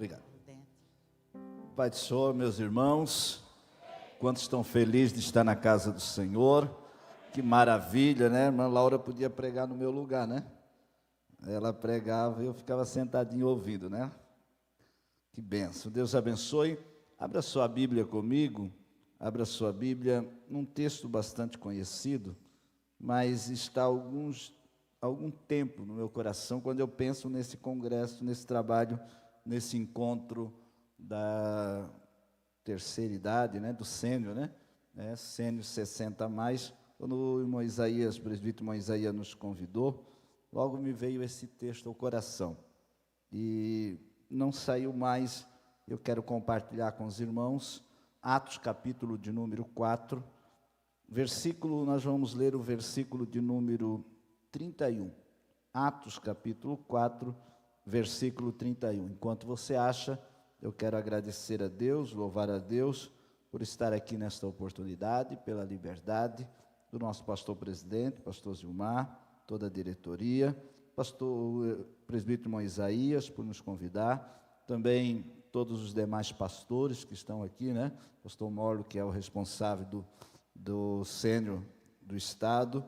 Obrigado. Pai do Senhor, meus irmãos, quantos estão felizes de estar na casa do Senhor? Que maravilha, né? A irmã Laura podia pregar no meu lugar, né? Ela pregava e eu ficava sentadinho ouvindo, né? Que bênção. Deus abençoe. Abra sua Bíblia comigo. Abra sua Bíblia num texto bastante conhecido, mas está algum tempo no meu coração quando eu penso nesse congresso, nesse trabalho, nesse encontro da terceira idade, né, do sênior, né, sênior 60 a mais. Quando o irmão Isaías, o presbítero irmão Isaías nos convidou, logo me veio esse texto ao coração e não saiu mais. Eu quero compartilhar com os irmãos Atos capítulo de número 4, nós vamos ler o versículo de número 31, Atos capítulo 4, versículo 31. Enquanto você acha, eu quero agradecer a Deus, louvar a Deus por estar aqui nesta oportunidade, pela liberdade do nosso pastor presidente, pastor Zilmar, toda a diretoria, pastor presbítero irmão Isaías por nos convidar, também todos os demais pastores que estão aqui, né? Pastor Morlo, que é o responsável do sênior do estado,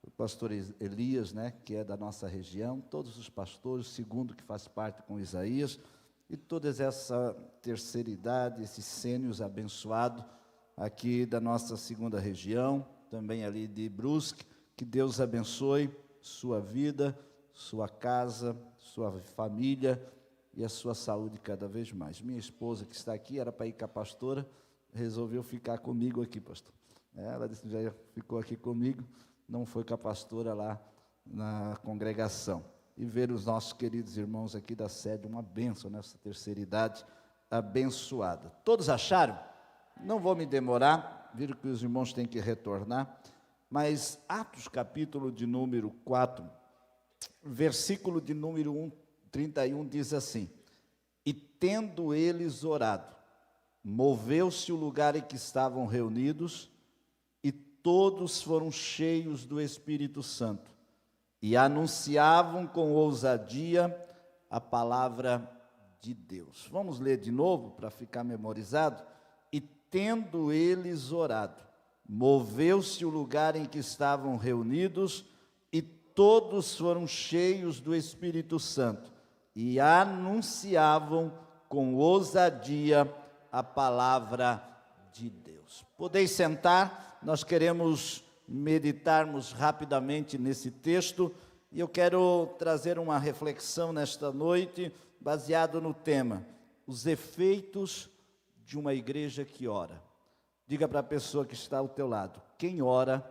o pastor Elias, né, que é da nossa região, todos os pastores, segundo que faz parte com Isaías, e toda essa terceira idade, esses sênios abençoados aqui da nossa segunda região, também ali de Brusque. Que Deus abençoe sua vida, sua casa, sua família e a sua saúde cada vez mais. Minha esposa que está aqui, era para ir com a pastora, resolveu ficar comigo aqui, pastor. Ela disse, já ficou aqui comigo, não foi com a pastora lá na congregação. E ver os nossos queridos irmãos aqui da sede, uma bênção nessa terceira idade abençoada. Todos acharam? Não vou me demorar, viram que os irmãos têm que retornar, mas Atos capítulo de número 4, versículo de número 31 diz assim: e tendo eles orado, moveu-se o lugar em que estavam reunidos, e todos foram cheios do Espírito Santo, e anunciavam com ousadia a palavra de Deus. Vamos ler de novo para ficar memorizado. E tendo eles orado, moveu-se o lugar em que estavam reunidos, e todos foram cheios do Espírito Santo, e anunciavam com ousadia a palavra de Deus. Podeis sentar, nós queremos meditarmos rapidamente nesse texto, e eu quero trazer uma reflexão nesta noite, baseado no tema, os efeitos de uma igreja que ora. Diga para a pessoa que está ao teu lado, quem ora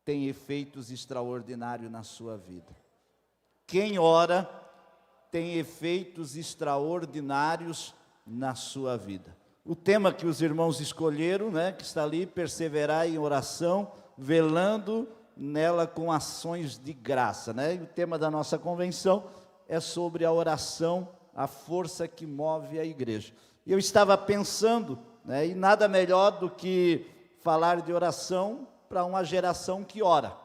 tem efeitos extraordinários na sua vida. Quem ora tem efeitos extraordinários na sua vida. O tema que os irmãos escolheram, né, que está ali, perseverar em oração, velando nela com ações de graça, né? E o tema da nossa convenção é sobre a oração, a força que move a igreja. E eu estava pensando, né, e nada melhor do que falar de oração para uma geração que ora,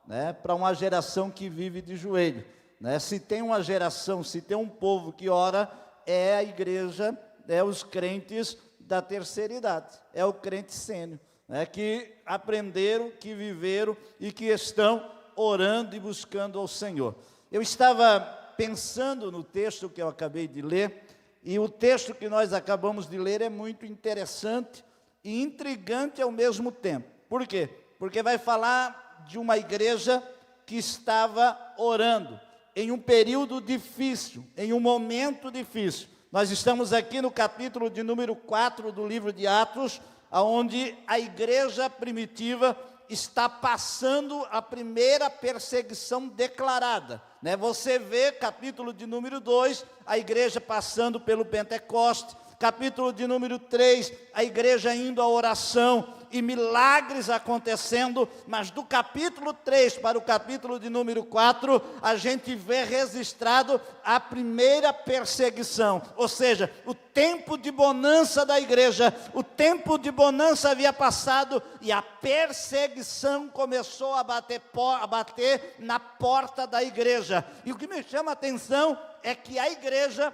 né, para uma geração que vive de joelho, né? Se tem uma geração, se tem um povo que ora, é a igreja, é os crentes da terceira idade, é o crente sênior, né, que aprenderam, que viveram e que estão orando e buscando ao Senhor. Eu estava pensando no texto que eu acabei de ler, e o texto que nós acabamos de ler é muito interessante e intrigante ao mesmo tempo. Por quê? Porque vai falar de uma igreja que estava orando em um período difícil, em um momento difícil. Nós estamos aqui no capítulo de número 4 do livro de Atos, onde a igreja primitiva está passando a primeira perseguição declarada, né? Você vê, capítulo de número 2, a igreja passando pelo Pentecoste, capítulo de número 3, a igreja indo à oração e milagres acontecendo, mas do capítulo 3 para o capítulo de número 4, a gente vê registrado a primeira perseguição, ou seja, o tempo de bonança da igreja, o tempo de bonança havia passado e a perseguição começou a bater na porta da igreja. E o que me chama a atenção é que a igreja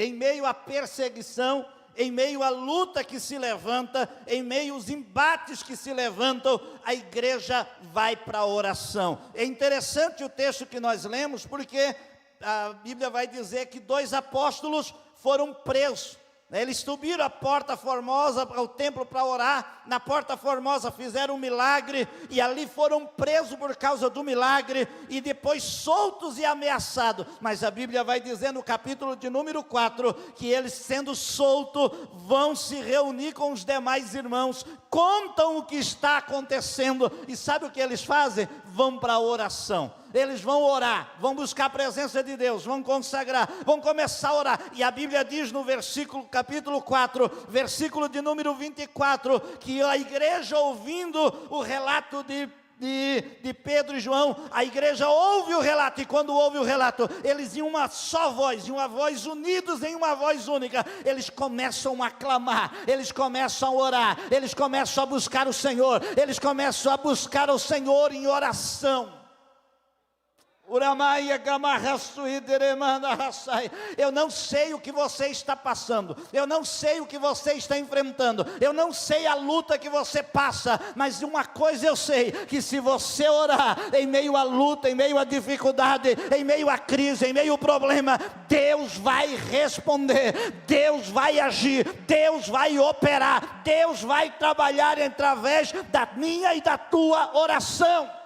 em meio à perseguição, em meio à luta que se levanta, em meio aos embates que se levantam, a igreja vai para a oração. É interessante o texto que nós lemos, porque a Bíblia vai dizer que 2 apóstolos foram presos. Eles subiram a Porta Formosa ao templo para orar. Na Porta Formosa fizeram um milagre e ali foram presos por causa do milagre e depois soltos e ameaçados. Mas a Bíblia vai dizer no capítulo de número 4 que eles, sendo soltos, vão se reunir com os demais irmãos, contam o que está acontecendo e sabe o que eles fazem? Vão para a oração. Eles vão orar, vão buscar a presença de Deus, vão consagrar, vão começar a orar. E a Bíblia diz no capítulo 4, versículo de número 24, que a igreja, ouvindo o relato de Pedro e João, a igreja ouve o relato, e quando ouve o relato, eles em uma só voz, em uma voz unidos em uma voz única, eles começam a clamar, eles começam a orar, eles começam a buscar o Senhor, eles começam a buscar o Senhor em oração. Eu não sei o que você está passando, eu não sei o que você está enfrentando, eu não sei a luta que você passa, mas uma coisa eu sei, que se você orar em meio à luta, em meio à dificuldade, em meio à crise, em meio ao problema, Deus vai responder, Deus vai agir, Deus vai operar, Deus vai trabalhar através da minha e da tua oração.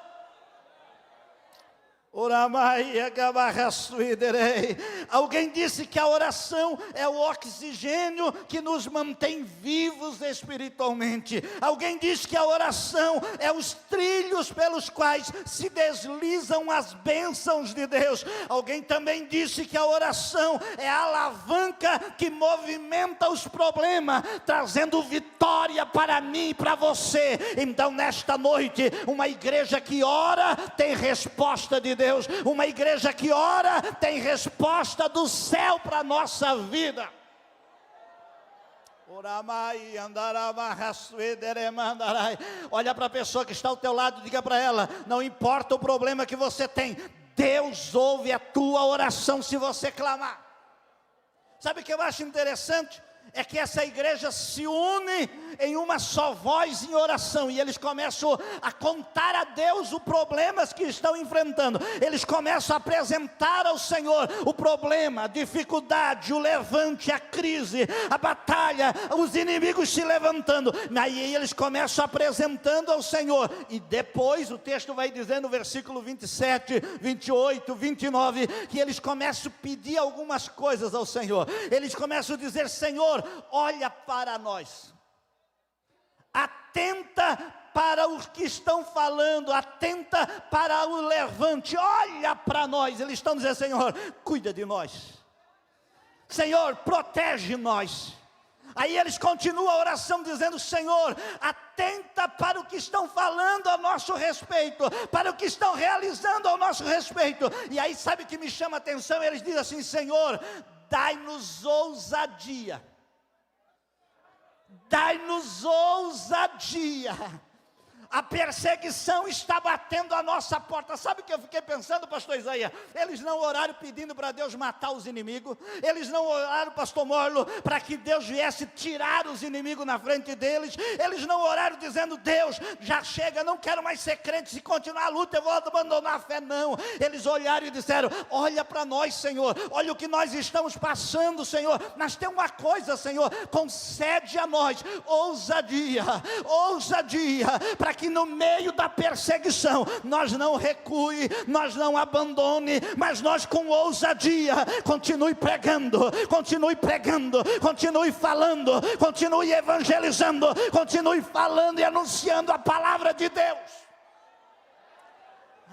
Alguém disse que a oração é o oxigênio que nos mantém vivos espiritualmente. Alguém disse que a oração é os trilhos pelos quais se deslizam as bênçãos de Deus. Alguém também disse que a oração é a alavanca que movimenta os problemas, trazendo vitória para mim e para você. Então nesta noite, uma igreja que ora tem resposta de Deus. Uma igreja que ora tem resposta do céu para a nossa vida. Olha para a pessoa que está ao teu lado, diga para ela: não importa o problema que você tem, Deus ouve a tua oração se você clamar. Sabe o que eu acho interessante? É que essa igreja se une em uma só voz em oração, e eles começam a contar a Deus os problemas que estão enfrentando, eles começam a apresentar ao Senhor o problema, a dificuldade, o levante, a crise, a batalha, os inimigos se levantando, aí eles começam apresentando ao Senhor, e depois o texto vai dizer no versículo 27, 28, 29, que eles começam a pedir algumas coisas ao Senhor, eles começam a dizer: Senhor, olha para nós, atenta para os que estão falando, atenta para o levante, olha para nós. Eles estão dizendo: Senhor, cuida de nós, Senhor, protege nós. Aí eles continuam a oração dizendo: Senhor, atenta para o que estão falando a nosso respeito, para o que estão realizando ao nosso respeito. E aí sabe o que me chama a atenção? Eles dizem assim: Senhor, dai-nos ousadia. Dai-nos ousadia. A perseguição está batendo a nossa porta. Sabe o que eu fiquei pensando, pastor Isaías? Eles não oraram pedindo para Deus matar os inimigos. Eles não oraram, pastor Morlo, para que Deus viesse tirar os inimigos na frente deles. Eles não oraram dizendo: Deus, já chega, não quero mais ser crente, se continuar a luta eu vou abandonar a fé. Não, eles olharam e disseram: olha para nós, Senhor, olha o que nós estamos passando, Senhor, mas tem uma coisa, Senhor, concede a nós ousadia, ousadia, para que no meio da perseguição nós não recue, nós não abandone, mas nós com ousadia continue pregando, continue falando, continue evangelizando, continue falando e anunciando a palavra de Deus.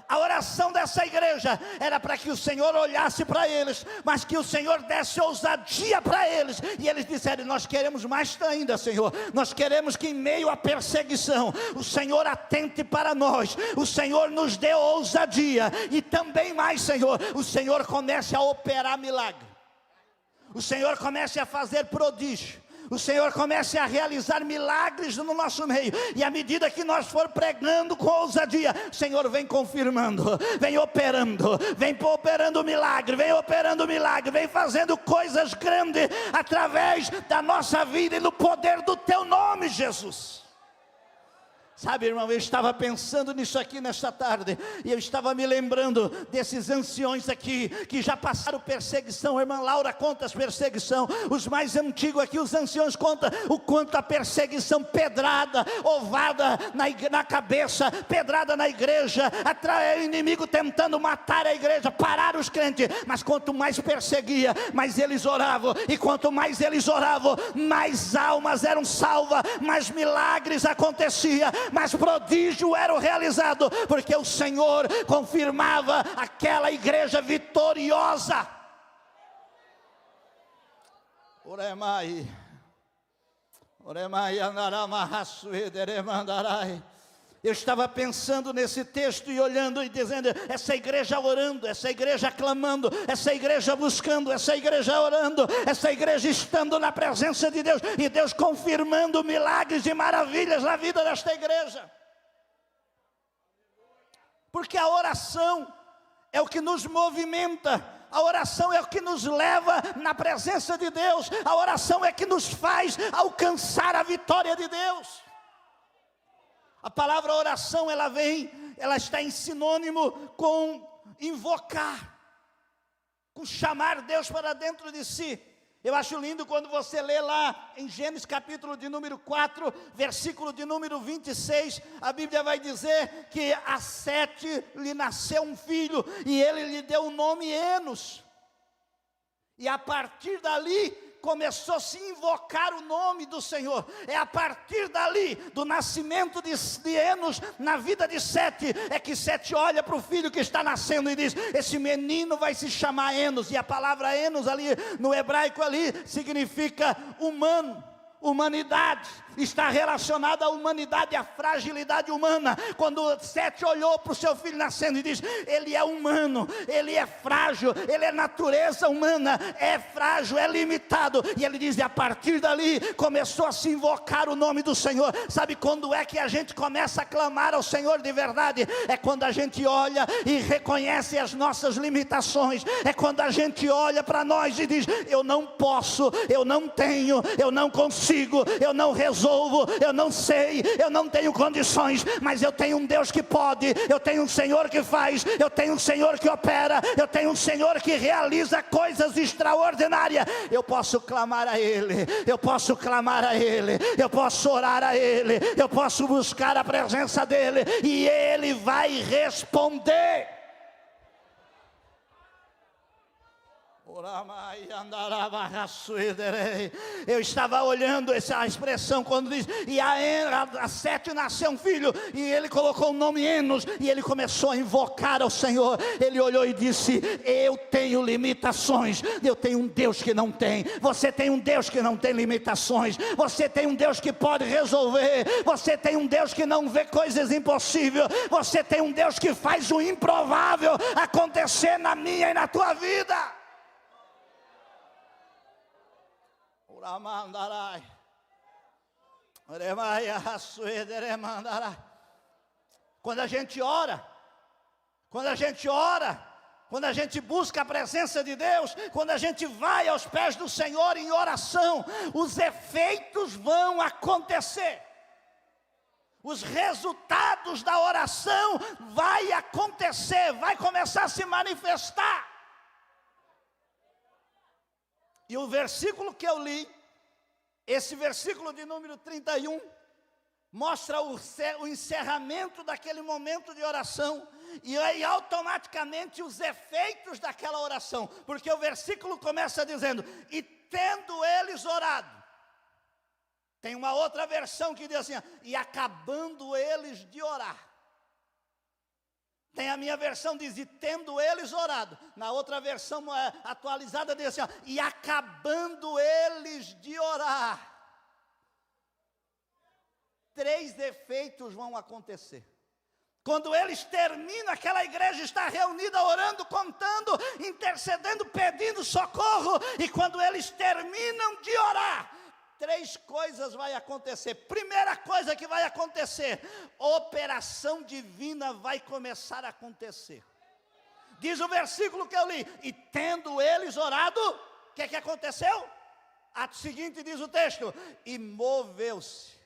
A oração dessa igreja era para que o Senhor olhasse para eles, mas que o Senhor desse ousadia para eles, e eles disseram: nós queremos mais ainda, Senhor, nós queremos que em meio à perseguição, o Senhor atente para nós, o Senhor nos dê ousadia, e também mais, Senhor, o Senhor comece a operar milagre, o Senhor comece a fazer prodígio, o Senhor comece a realizar milagres no nosso meio, e à medida que nós for pregando com ousadia, o Senhor vem confirmando, vem operando milagre, vem fazendo coisas grandes, através da nossa vida, e no poder do teu nome, Jesus. Sabe, irmão, eu estava pensando nisso aqui nesta tarde, e eu estava me lembrando desses anciões aqui, que já passaram perseguição. A irmã Laura conta as perseguições, os mais antigos aqui, os anciões contam o quanto a perseguição, pedrada, ovada na cabeça, pedrada na igreja, o inimigo tentando matar a igreja, parar os crentes. Mas quanto mais perseguia, mais eles oravam, e quanto mais eles oravam, mais almas eram salvas, mais milagres aconteciam, mas prodígio era realizado, porque o Senhor confirmava aquela igreja vitoriosa. Oremai, eu estava pensando nesse texto e olhando e dizendo, essa igreja orando, essa igreja clamando, essa igreja buscando, essa igreja orando, essa igreja estando na presença de Deus, e Deus confirmando milagres e maravilhas na vida desta igreja. Porque a oração é o que nos movimenta, a oração é o que nos leva na presença de Deus, a oração é que nos faz alcançar a vitória de Deus. A palavra oração, ela está em sinônimo com invocar, com chamar Deus para dentro de si. Eu acho lindo quando você lê lá em Gênesis capítulo de número 4, versículo de número 26, a Bíblia vai dizer que a Sete lhe nasceu um filho, e ele lhe deu o nome Enos. E a partir dali começou a se invocar o nome do Senhor. É a partir dali, do nascimento de Enos na vida de Sete, é que Sete olha para o filho que está nascendo e diz, esse menino vai se chamar Enos. E a palavra Enos ali, no hebraico ali, significa humano, humanidade. Está relacionada à humanidade, à fragilidade humana. Quando Sete olhou para o seu filho nascendo e diz, ele é humano, ele é frágil, ele é natureza humana, é frágil, é limitado. E ele diz, e a partir dali começou a se invocar o nome do Senhor. Sabe quando é que a gente começa a clamar ao Senhor de verdade? É quando a gente olha e reconhece as nossas limitações. É quando a gente olha para nós e diz, eu não posso, eu não tenho, eu não consigo, eu não resolvo, eu não sei, eu não tenho condições, mas eu tenho um Deus que pode, eu tenho um Senhor que faz, eu tenho um Senhor que opera, eu tenho um Senhor que realiza coisas extraordinárias. Eu posso clamar a Ele, eu posso clamar a Ele, eu posso orar a Ele, eu posso buscar a presença dEle, e Ele vai responder. Eu estava olhando essa expressão quando diz, e a Sete nasceu um filho, e ele colocou o nome Enos, e ele começou a invocar ao Senhor. Ele olhou e disse, eu tenho limitações, eu tenho um Deus que não tem. Você tem um Deus que não tem limitações, você tem um Deus que pode resolver, você tem um Deus que não vê coisas impossíveis, você tem um Deus que faz o improvável acontecer na minha e na tua vida. Quando a gente ora, quando a gente busca a presença de Deus, quando a gente vai aos pés do Senhor em oração, os efeitos vão acontecer. Os resultados da oração vai acontecer, vai começar a se manifestar. E o versículo que eu li, esse versículo de número 31, mostra o encerramento daquele momento de oração, e aí automaticamente os efeitos daquela oração, porque o versículo começa dizendo, e tendo eles orado. Tem uma outra versão que diz assim, e acabando eles de orar. Tem a minha versão, diz, e tendo eles orado. Na outra versão atualizada diz assim, ó, e acabando eles de orar. 3 efeitos vão acontecer. Quando eles terminam, aquela igreja está reunida, orando, contando, intercedendo, pedindo socorro. E quando eles terminam de orar, 3 coisas vai acontecer. Primeira coisa que vai acontecer, operação divina vai começar a acontecer. Diz o versículo que eu li, e tendo eles orado, o que aconteceu? Ato seguinte diz o texto, e moveu-se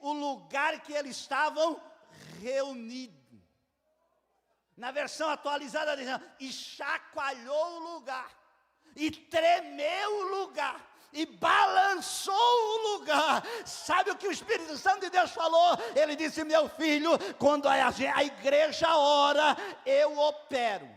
o lugar que eles estavam reunidos. Na versão atualizada diz, e chacoalhou o lugar, e tremeu o lugar, e balançou o lugar. Sabe o que o Espírito Santo de Deus falou? Ele disse, meu filho, quando a igreja ora, eu opero.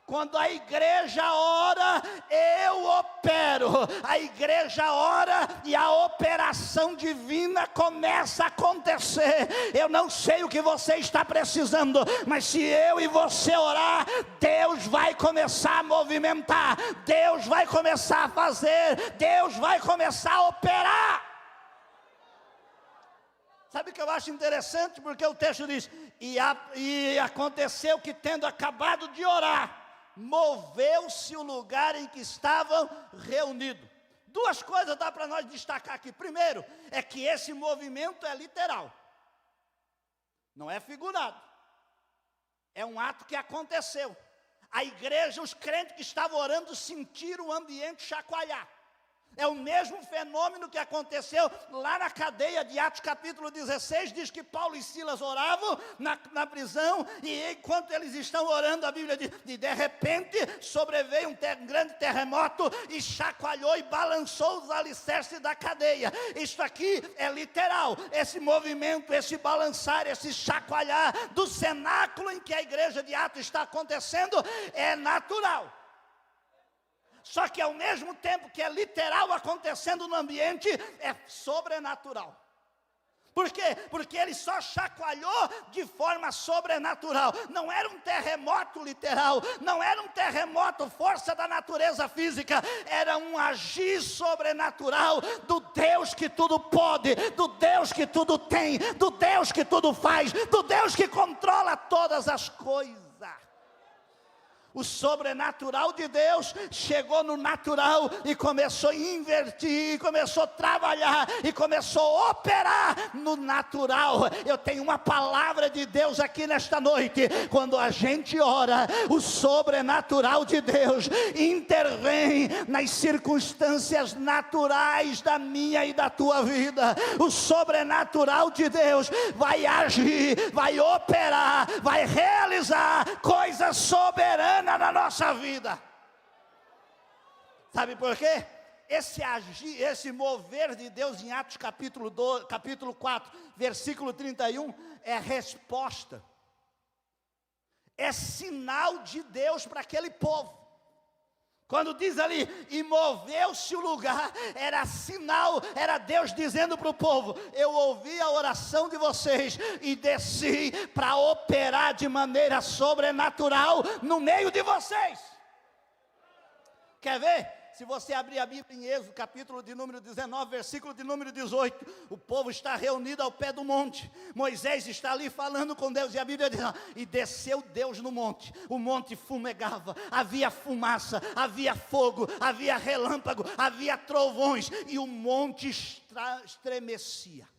Quando a igreja ora, eu opero. A igreja ora e a operação divina começa a acontecer. Eu não sei o que você está precisando, mas se eu e você orar, Deus vai começar a movimentar, Deus vai começar a fazer, Deus vai começar a operar. Sabe o que eu acho interessante? Porque o texto diz, e aconteceu que tendo acabado de orar, moveu-se o lugar em que estavam reunidos. 2 coisas dá para nós destacar aqui. Primeiro, é que esse movimento é literal, não é figurado, é um ato que aconteceu. A igreja, os crentes que estavam orando sentiram o ambiente chacoalhar. É o mesmo fenômeno que aconteceu lá na cadeia de Atos capítulo 16, diz que Paulo e Silas oravam na prisão, e enquanto eles estão orando, a Bíblia diz, e de repente sobreveio um grande terremoto, e chacoalhou e balançou os alicerces da cadeia. Isto aqui é literal, esse movimento, esse balançar, esse chacoalhar do cenáculo em que a igreja de Atos está acontecendo, é natural. Só que ao mesmo tempo que é literal acontecendo no ambiente, é sobrenatural. Por quê? Porque ele só chacoalhou de forma sobrenatural. Não era um terremoto literal, não era um terremoto força da natureza física, era um agir sobrenatural do Deus que tudo pode, do Deus que tudo tem, do Deus que tudo faz, do Deus que controla todas as coisas. O sobrenatural de Deus chegou no natural e começou a invertir, começou a trabalhar e começou a operar no natural. Eu tenho uma palavra de Deus aqui nesta noite. Quando a gente ora, o sobrenatural de Deus intervém nas circunstâncias naturais da minha e da tua vida. O sobrenatural de Deus vai agir, vai operar, vai realizar coisas soberanas na nossa vida. Sabe por quê? Esse agir, esse mover de Deus em Atos capítulo 4, versículo 31, é resposta, é sinal de Deus para aquele povo. Quando diz ali, e moveu-se o lugar, era sinal, era Deus dizendo para o povo, eu ouvi a oração de vocês e desci para operar de maneira sobrenatural no meio de vocês. Quer ver? Se você abrir a Bíblia em Êxodo, capítulo de número 19, versículo de número 18, o povo está reunido ao pé do monte, Moisés está ali falando com Deus, e a Bíblia diz, e desceu Deus no monte, o monte fumegava, havia fumaça, havia fogo, havia relâmpago, havia trovões, e o monte estremecia.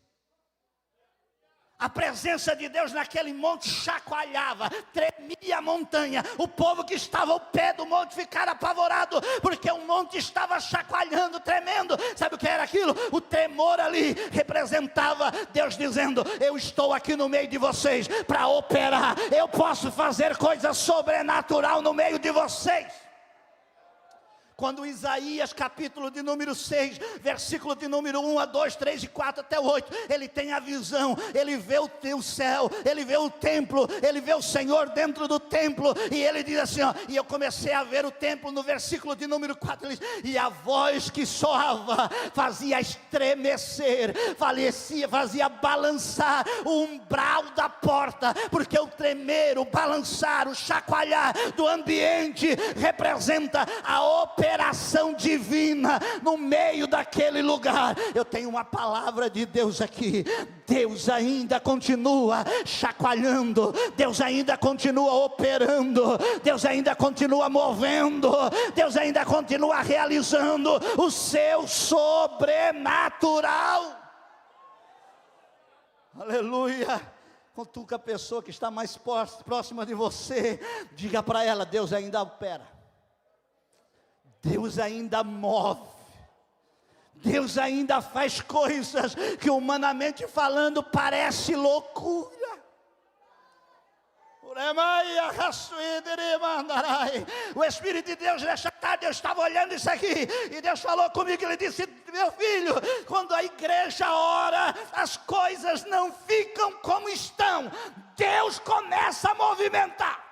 A presença de Deus naquele monte chacoalhava, tremia a montanha. O povo que estava ao pé do monte ficara apavorado, porque o monte estava chacoalhando, tremendo. Sabe o que era aquilo? O tremor ali representava Deus dizendo, eu estou aqui no meio de vocês para operar. Eu posso fazer coisa sobrenatural no meio de vocês. Quando Isaías, capítulo de número 6, versículo de número 1 a 2, 3 e 4 até 8, ele tem a visão, ele vê o céu, ele vê o templo, ele vê o Senhor dentro do templo, e ele diz assim, ó, e eu comecei a ver o templo no versículo de número 4, ele diz, e a voz que soava, fazia estremecer, fazia balançar o umbral da porta, porque o tremer, o balançar, o chacoalhar do ambiente, representa a operação operação divina no meio daquele lugar. Eu tenho uma palavra de Deus aqui. Deus ainda continua chacoalhando, Deus ainda continua operando, Deus ainda continua movendo, Deus ainda continua realizando o seu sobrenatural. Aleluia. Cutuca a pessoa que está mais próxima de você, diga para ela: Deus ainda opera, Deus ainda move, Deus ainda faz coisas que humanamente falando parece loucura. O Espírito de Deus, nesta tarde, eu estava olhando isso aqui, e Deus falou comigo, Ele disse: meu filho, quando a igreja ora, as coisas não ficam como estão, Deus começa a movimentar.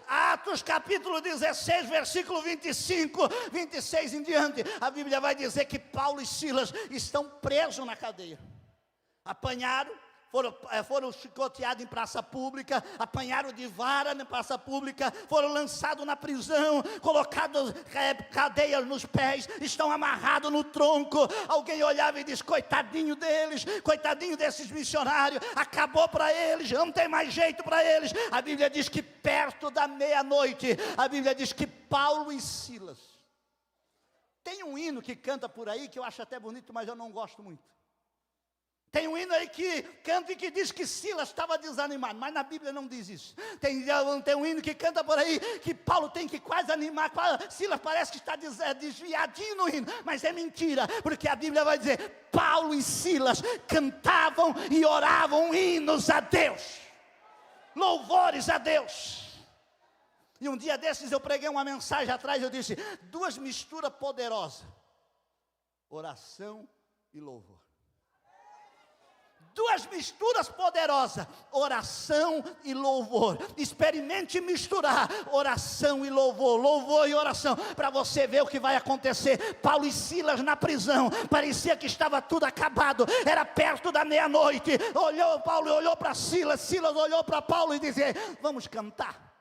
Atos capítulo 16, versículo 25, 26 em diante, a Bíblia vai dizer que Paulo e Silas estão presos na cadeia. Apanharam, foram chicoteados em praça pública, apanharam de vara na praça pública, foram lançados na prisão, colocados cadeias nos pés, estão amarrados no tronco. Alguém olhava e diz: coitadinho deles, coitadinho desses missionários, acabou para eles, não tem mais jeito para eles. A Bíblia diz que perto da meia-noite, a Bíblia diz que Paulo e Silas, tem um hino que canta por aí, que eu acho até bonito, mas eu não gosto muito. Tem um hino aí que canta e que diz que Silas estava desanimado, mas na Bíblia não diz isso. Tem um hino que canta por aí que Paulo tem que quase animar, Silas parece que está desviadinho no hino, mas é mentira, porque a Bíblia vai dizer: Paulo e Silas cantavam e oravam hinos a Deus, louvores a Deus. E um dia desses eu preguei uma mensagem atrás, eu disse: duas misturas poderosas, oração e louvor. Duas misturas poderosas, oração e louvor. Experimente misturar oração e louvor, louvor e oração, para você ver o que vai acontecer. Paulo e Silas na prisão, parecia que estava tudo acabado, era perto da meia-noite. Paulo olhou para Silas, Silas olhou para Paulo e disse: vamos cantar,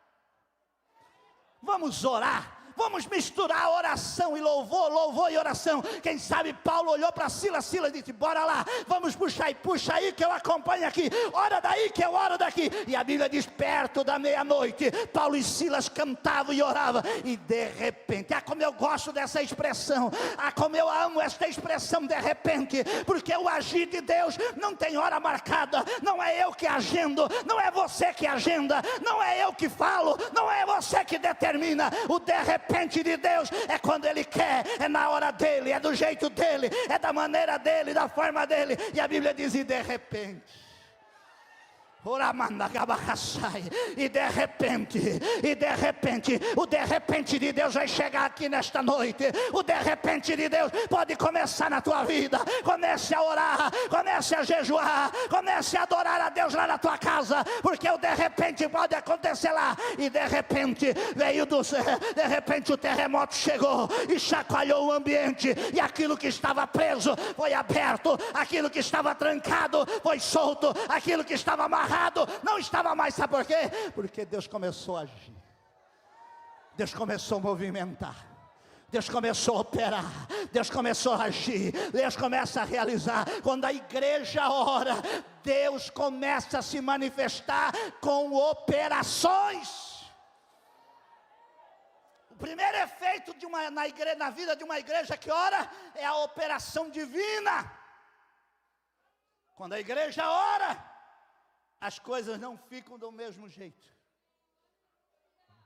vamos orar, vamos misturar oração e louvor, louvor e oração. Quem sabe Paulo olhou para Silas, Silas disse: bora lá, vamos puxar, e puxa aí que eu acompanho aqui, ora daí que eu oro daqui. E a Bíblia diz: perto da meia-noite, Paulo e Silas cantavam e oravam, e de repente, como eu gosto dessa expressão, como eu amo esta expressão de repente, porque o agir de Deus não tem hora marcada, não é eu que agendo, não é você que agenda, não é eu que falo, não é você que determina. O de repente de Deus é quando Ele quer, é na hora dEle, é do jeito dEle, é da maneira dEle, da forma dEle. E a Bíblia diz: e de repente, e de repente, o de repente de Deus vai chegar aqui nesta noite. O de repente de Deus pode começar na tua vida. Comece a orar, comece a jejuar, comece a adorar a Deus lá na tua casa, porque o de repente pode acontecer lá. E de repente de repente o terremoto chegou e chacoalhou o ambiente, e aquilo que estava preso foi aberto, aquilo que estava trancado foi solto, aquilo que estava amarrado não estava mais. Sabe por quê? Porque Deus começou a agir, Deus começou a movimentar, Deus começou a operar, Deus começou a agir, Deus começa a realizar. Quando a igreja ora, Deus começa a se manifestar com operações. O primeiro efeito na vida de uma igreja que ora é a operação divina. Quando a igreja ora, as coisas não ficam do mesmo jeito,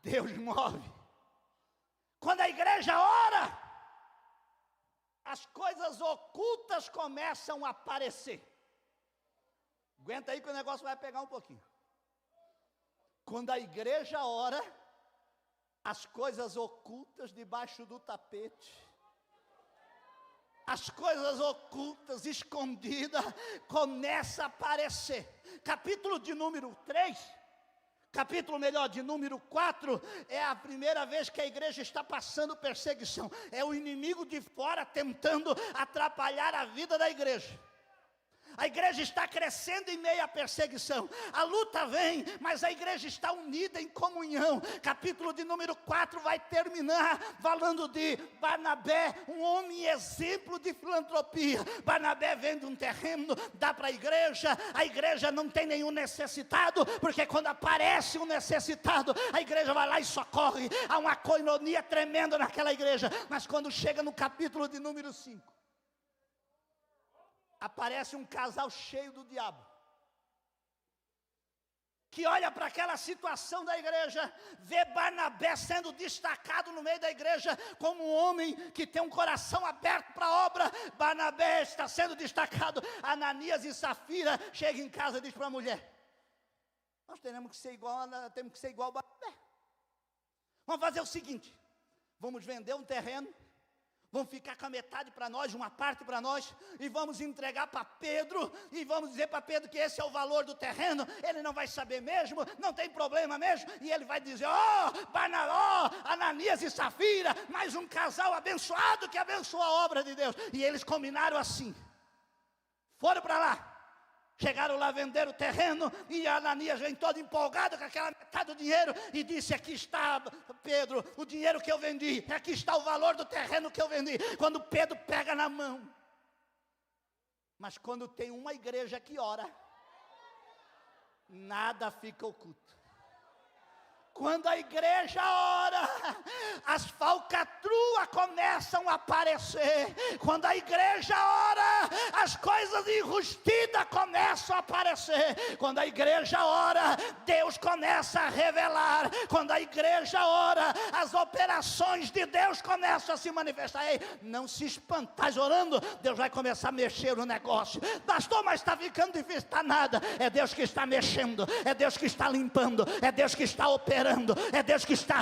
Deus move. Quando a igreja ora, as coisas ocultas começam a aparecer. Aguenta aí que o negócio vai pegar um pouquinho. Quando a igreja ora, as coisas ocultas debaixo do tapete, as coisas ocultas, escondidas, começam a aparecer. Capítulo de número 3, de número 4, é a primeira vez que a igreja está passando perseguição. É o inimigo de fora tentando atrapalhar a vida da igreja. A igreja está crescendo em meio à perseguição. A luta vem, mas a igreja está unida em comunhão. Capítulo de número 4 vai terminar falando de Barnabé, um homem exemplo de filantropia. Barnabé vende um terreno, dá para a igreja não tem nenhum necessitado, porque quando aparece um necessitado, a igreja vai lá e socorre. Há uma coinonia tremenda naquela igreja. Mas quando chega no capítulo de número 5, aparece um casal cheio do diabo, que olha para aquela situação da igreja, vê Barnabé sendo destacado no meio da igreja, como um homem que tem um coração aberto para a obra. Barnabé está sendo destacado. Ananias e Safira chegam em casa e dizem para a mulher: nós temos que ser igual a Barnabé. Vamos fazer o seguinte, vamos vender um terreno, vamos ficar com a metade para nós, uma parte para nós, e vamos entregar para Pedro, e vamos dizer para Pedro que esse é o valor do terreno. Ele não vai saber mesmo, não tem problema mesmo, e ele vai dizer: Ananias e Safira, mais um casal abençoado que abençoa a obra de Deus. E eles combinaram assim, foram para lá, chegaram lá, venderam o terreno, e Ananias vem todo empolgado com aquela metade do dinheiro, e disse: aqui está, Pedro, o dinheiro que eu vendi, aqui está o valor do terreno que eu vendi. Quando Pedro pega na mão, mas quando tem uma igreja que ora, nada fica oculto. Quando a igreja ora, as falcatruas começam a aparecer. Quando a igreja ora, as coisas enrustidas começam a aparecer. Quando a igreja ora, Deus começa a revelar. Quando a igreja ora, as operações de Deus começam a se manifestar. Ei, não se espanta, estás orando, Deus vai começar a mexer no negócio. Pastor, mas está ficando difícil. Está nada, é Deus que está mexendo, é Deus que está limpando, é Deus que está operando, é Deus que está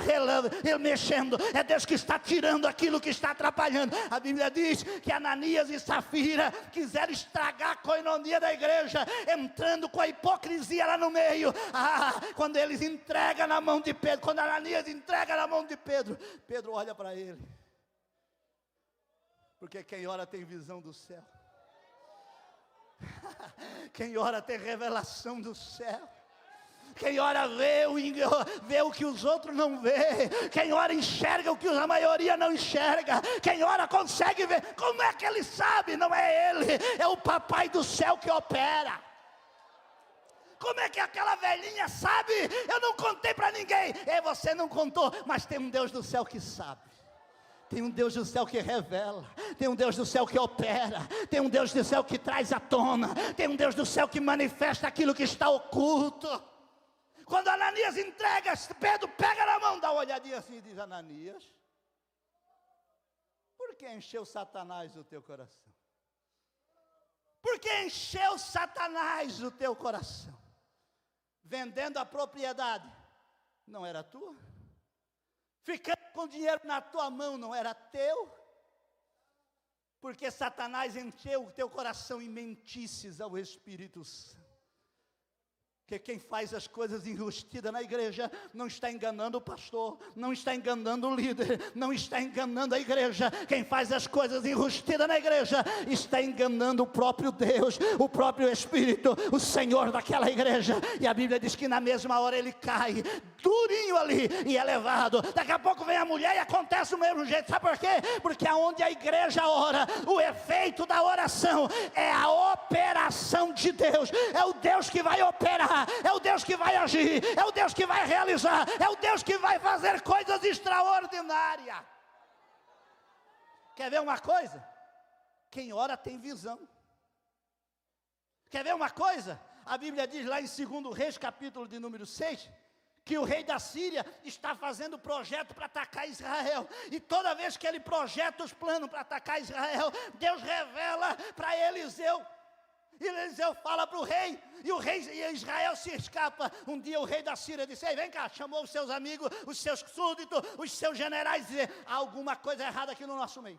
mexendo, é Deus que está tirando aquilo que está atrapalhando. A Bíblia diz que Ananias e Safira quiseram estragar a coinonia da igreja, entrando com a hipocrisia lá no meio. Quando eles entregam na mão de Pedro, quando Ananias entrega na mão de Pedro, Pedro olha para ele, porque quem ora tem visão do céu. Quem ora tem revelação do céu. Quem ora vê o que os outros não vê. Quem ora enxerga o que a maioria não enxerga. Quem ora consegue ver. Como é que ele sabe? Não é ele, é o papai do céu que opera. Como é que aquela velhinha sabe? Eu não contei para ninguém. Você não contou, mas tem um Deus do céu que sabe. Tem um Deus do céu que revela, tem um Deus do céu que opera, tem um Deus do céu que traz à tona, tem um Deus do céu que manifesta aquilo que está oculto. Quando Ananias entrega, Pedro pega na mão, dá uma olhadinha assim e diz: Ananias, por que encheu Satanás o teu coração? Por que encheu Satanás o teu coração? Vendendo a propriedade, não era tua? Ficando com dinheiro na tua mão, não era teu? Porque Satanás encheu o teu coração em mentices ao Espírito Santo. Porque quem faz as coisas enrustidas na igreja não está enganando o pastor, não está enganando o líder, não está enganando a igreja. Quem faz as coisas enrustidas na igreja está enganando o próprio Deus, o próprio Espírito, o Senhor daquela igreja. E a Bíblia diz que na mesma hora ele cai durinho ali e é levado. Daqui a pouco vem a mulher e acontece do mesmo jeito. Sabe por quê? Porque aonde a igreja ora, o efeito da oração é a operação de Deus. É o Deus que vai operar, é o Deus que vai agir, é o Deus que vai realizar, é o Deus que vai fazer coisas extraordinárias. Quer ver uma coisa? Quem ora tem visão. Quer ver uma coisa? A Bíblia diz lá em 2 Reis, capítulo de número 6, que o rei da Síria está fazendo projeto para atacar Israel. E toda vez que ele projeta os planos para atacar Israel, Deus revela para Eliseu. E Eliseu fala para o rei, e Israel se escapa. Um dia o rei da Síria disse: ei, vem cá, chamou os seus amigos, os seus súditos, os seus generais, e disse: há alguma coisa errada aqui no nosso meio.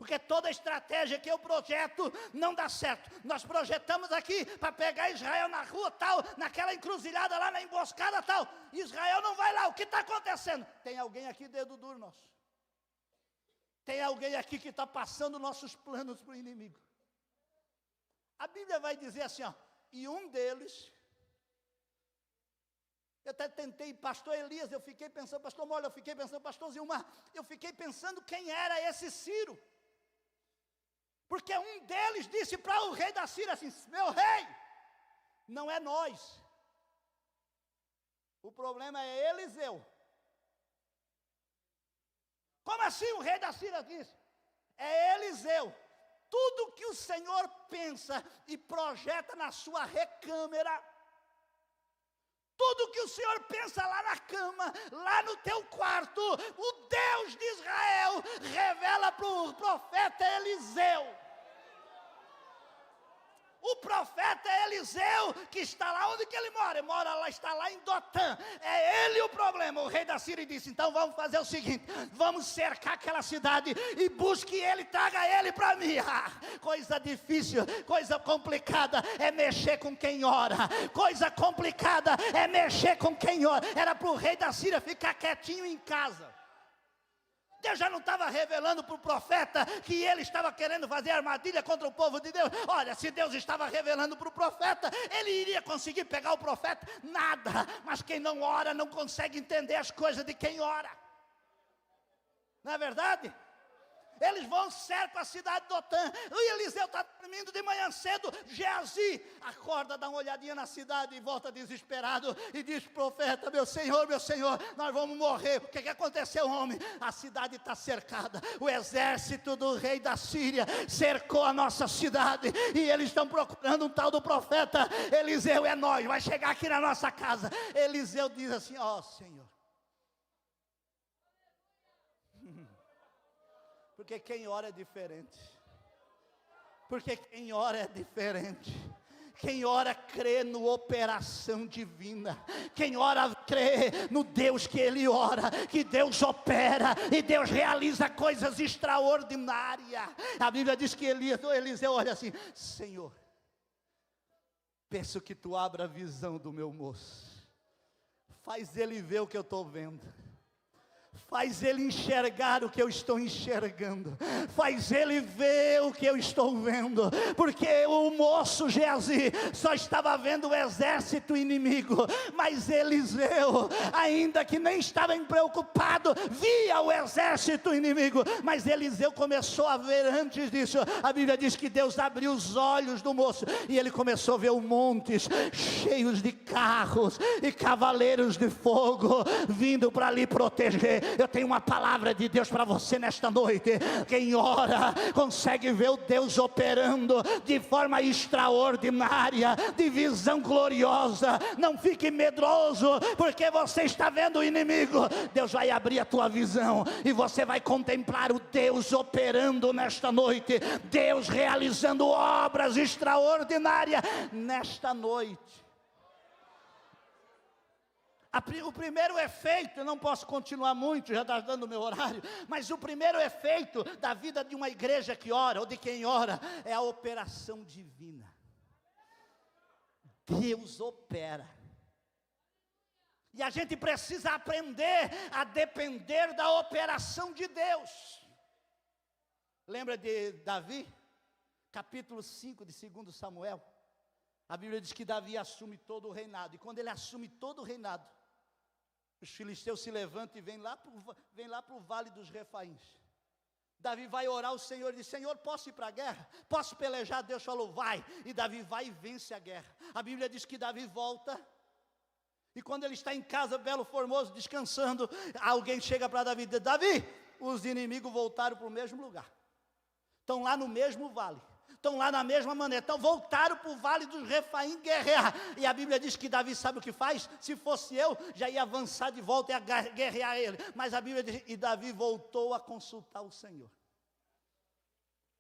Porque toda estratégia que eu projeto não dá certo. Nós projetamos aqui para pegar Israel na rua tal, naquela encruzilhada lá, na emboscada tal. Israel não vai lá. O que está acontecendo? Tem alguém aqui dedo duro nosso. Tem alguém aqui que está passando nossos planos para o inimigo. A Bíblia vai dizer assim, ó, e um deles... Eu até tentei, pastor Elias, eu fiquei pensando, pastor Mola, eu fiquei pensando, pastor Zilmar, eu fiquei pensando quem era esse Ciro. Porque um deles disse para o rei da Síria assim, meu rei, não é nós. O problema é Eliseu. Como assim o rei da Síria disse? É Eliseu. Tudo que o Senhor pensa e projeta na sua recâmara, tudo que o Senhor pensa lá na cama, lá no teu quarto, o Deus de Israel revela para o profeta Eliseu. O profeta Eliseu, que está lá onde que ele mora? Ele mora lá, está lá em Dotã. É ele o problema. O rei da Síria disse, então vamos fazer o seguinte, vamos cercar aquela cidade e busque ele, traga ele para mim. Coisa difícil, coisa complicada é mexer com quem ora. Coisa complicada é mexer com quem ora. Era para o rei da Síria ficar quietinho em casa. Deus já não estava revelando para o profeta que ele estava querendo fazer armadilha contra o povo de Deus. Olha, se Deus estava revelando para o profeta, ele iria conseguir pegar o profeta? Nada. Mas quem não ora não consegue entender as coisas de quem ora. Não é verdade? Eles vão cercam a cidade de Dotã. O Eliseu está dormindo de manhã cedo. Geazi acorda, dá uma olhadinha na cidade e volta desesperado. E diz, profeta, meu senhor, nós vamos morrer. O que aconteceu, homem? A cidade está cercada. O exército do rei da Síria cercou a nossa cidade. E eles estão procurando um tal do profeta Eliseu. É nós, vai chegar aqui na nossa casa. Eliseu diz assim, ó Senhor. Porque quem ora é diferente. Porque quem ora é diferente. Quem ora crê no operação divina. Quem ora crê no Deus que ele ora. Que Deus opera e Deus realiza coisas extraordinárias. A Bíblia diz que Eliseu olha assim, Senhor, peço que tu abra a visão do meu moço. Faz ele ver o que eu estou vendo. Faz ele enxergar o que eu estou enxergando. Faz ele ver o que eu estou vendo. Porque o moço Geazi só estava vendo o exército inimigo. Mas Eliseu, ainda que nem estava preocupado, via o exército inimigo. Mas Eliseu começou a ver antes disso. A Bíblia diz que Deus abriu os olhos do moço. E ele começou a ver montes cheios de carros e cavaleiros de fogo vindo para lhe proteger. Eu tenho uma palavra de Deus para você nesta noite. Quem ora consegue ver o Deus operando de forma extraordinária, de visão gloriosa. Não fique medroso porque você está vendo o inimigo. Deus vai abrir a tua visão e você vai contemplar o Deus operando nesta noite. Deus realizando obras extraordinárias nesta noite. O primeiro efeito, eu não posso continuar muito, já está dando o meu horário, mas o primeiro efeito da vida de uma igreja que ora, ou de quem ora, é a operação divina. Deus opera. E a gente precisa aprender a depender da operação de Deus. Lembra de Davi? Capítulo 5 de 2 Samuel. A Bíblia diz que Davi assume todo o reinado. E quando ele assume todo o reinado, os filisteus se levantam e vêm lá para o vale dos Refaíns. Davi vai orar ao Senhor e diz, Senhor, posso ir para a guerra? Posso pelejar? Deus falou, vai. E Davi vai e vence a guerra. A Bíblia diz que Davi volta. E quando ele está em casa, belo, formoso, descansando, alguém chega para Davi e diz, Davi, os inimigos voltaram para o mesmo lugar. Estão lá no mesmo vale. Estão lá na mesma maneira, então voltaram para o vale dos Refaim guerrear. E a Bíblia diz que Davi sabe o que faz? Se fosse eu, já ia avançar de volta e ia guerrear ele. Mas a Bíblia diz, e Davi voltou a consultar o Senhor.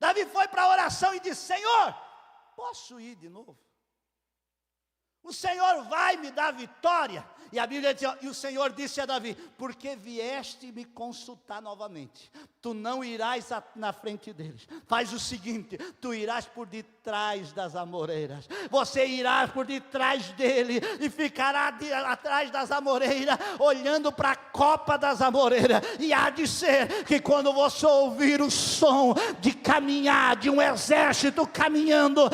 Davi foi para a oração e disse, Senhor, posso ir de novo? O Senhor vai me dar vitória. E a Bíblia diz, e o Senhor disse a Davi, porque vieste me consultar novamente, tu não irás na frente deles. Faz o seguinte, tu irás por detrás das amoreiras. Você irá por detrás dele e ficará atrás das amoreiras, olhando para a copa das amoreiras. E há de ser que quando você ouvir o som de caminhar, de um exército caminhando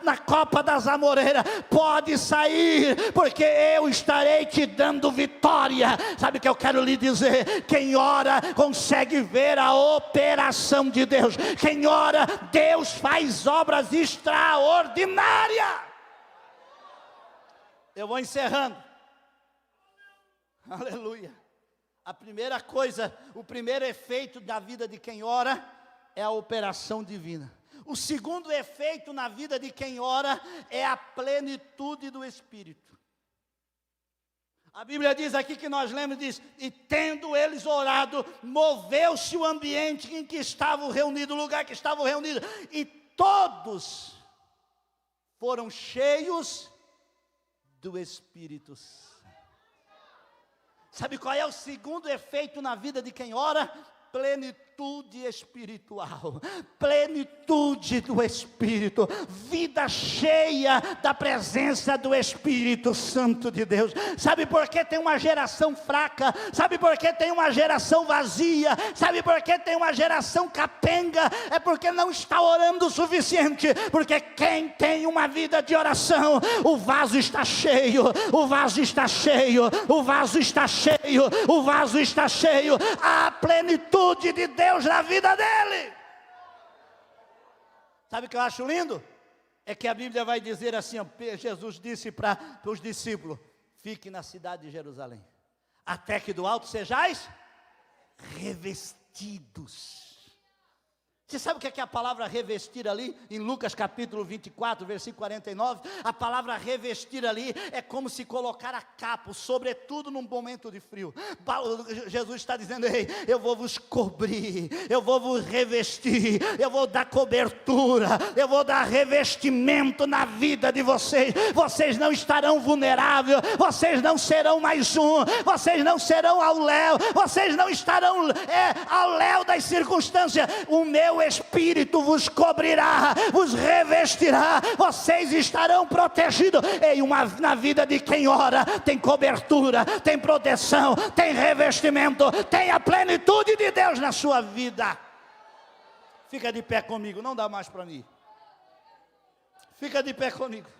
na copa das amoreiras, pode sair, porque eu estarei te dando vitória. Sabe o que eu quero lhe dizer? Quem ora consegue ver a operação de Deus. Quem ora, Deus faz obras extraordinárias. Eu vou encerrando. Aleluia. A primeira coisa, o primeiro efeito da vida de quem ora é a operação divina. O segundo efeito na vida de quem ora é a plenitude do Espírito. A Bíblia diz aqui que nós lemos, diz, e tendo eles orado, moveu-se o ambiente em que estavam reunidos, o lugar que estavam reunidos, e todos foram cheios do Espírito Santo. Sabe qual é o segundo efeito na vida de quem ora? Plenitude espiritual, plenitude do Espírito, vida cheia da presença do Espírito Santo de Deus. Sabe por que tem uma geração fraca? Sabe por que tem uma geração vazia? Sabe por que tem uma geração capenga? É porque não está orando o suficiente. Porque quem tem uma vida de oração, o vaso está cheio, o vaso está cheio, o vaso está cheio, o vaso está cheio. A plenitude de Deus na vida dele. Sabe o que eu acho lindo? É que a Bíblia vai dizer assim, Jesus disse para os discípulos, fique na cidade de Jerusalém, até que do alto sejais revestidos. Você sabe o que é a palavra revestir ali? Em Lucas capítulo 24, versículo 49, a palavra revestir ali é como se colocar a capa, sobretudo num momento de frio. Jesus está dizendo, ei, eu vou vos cobrir, eu vou vos revestir, eu vou dar cobertura, eu vou dar revestimento na vida de vocês. Vocês não estarão vulneráveis, vocês não serão mais um, vocês não serão ao léu, vocês não estarão ao léu das circunstâncias. O meu Espírito vos cobrirá, vos revestirá, vocês estarão protegidos. Na vida de quem ora, tem cobertura, tem proteção, tem revestimento, tem a plenitude de Deus na sua vida. Fica de pé comigo, não dá mais para mim. Fica de pé comigo.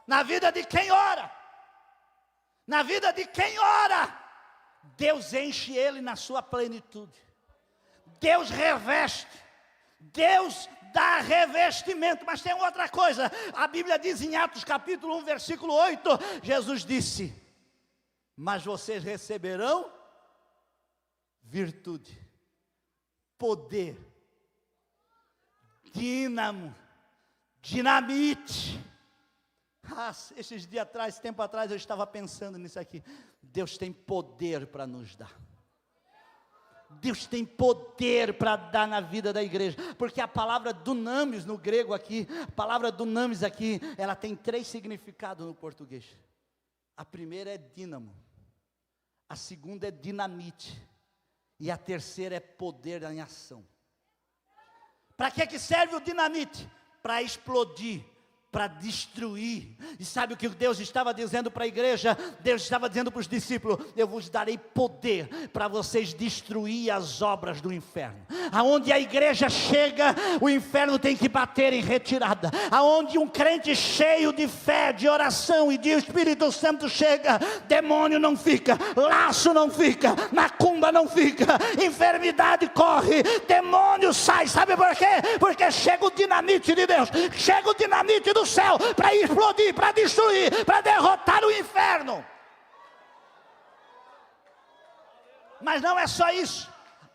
Na vida de quem ora, na vida de quem ora, Deus enche ele na sua plenitude. Deus reveste, Deus dá revestimento. Mas tem outra coisa, a Bíblia diz em Atos capítulo 1, versículo 8, Jesus disse, mas vocês receberão virtude, poder, dinamite. Esses dias atrás, tempo atrás, eu estava pensando nisso aqui. Deus tem poder para nos dar. Deus tem poder para dar na vida da igreja, porque a palavra dunamis no grego aqui, a palavra dunamis aqui, ela tem 3 significados no português. A primeira é dínamo, a segunda é dinamite, e a terceira é poder em ação. Para que serve o dinamite? Para explodir, para destruir. E sabe o que Deus estava dizendo para a igreja? Deus estava dizendo para os discípulos, eu vos darei poder para vocês destruir as obras do inferno. Aonde a igreja chega, o inferno tem que bater em retirada. Aonde um crente cheio de fé, de oração e de Espírito Santo chega, demônio não fica, laço não fica, macumba não fica, enfermidade corre, demônio sai. Sabe por quê? Porque chega o dinamite de Deus, chega o dinamite do céu para explodir, para destruir, para derrotar o inferno. Mas não é só isso.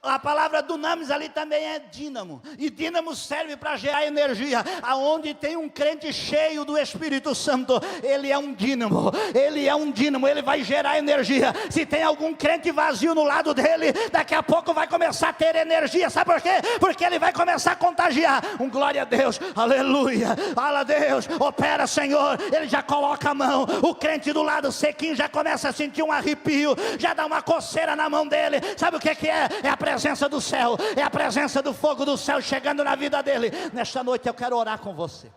A palavra dunamis ali também é dínamo. E dínamo serve para gerar energia. Aonde tem um crente cheio do Espírito Santo, ele é um dínamo. Ele é um dínamo, ele vai gerar energia. Se tem algum crente vazio no lado dele, daqui a pouco vai começar a ter energia. Sabe por quê? Porque ele vai começar a contagiar. Glória a Deus, aleluia, fala a Deus, opera Senhor. Ele já coloca a mão, o crente do lado sequinho já começa a sentir um arrepio, já dá uma coceira na mão dele. Sabe o que é? É a presença do céu, é a presença do fogo do céu chegando na vida dele. Nesta noite eu quero orar com você.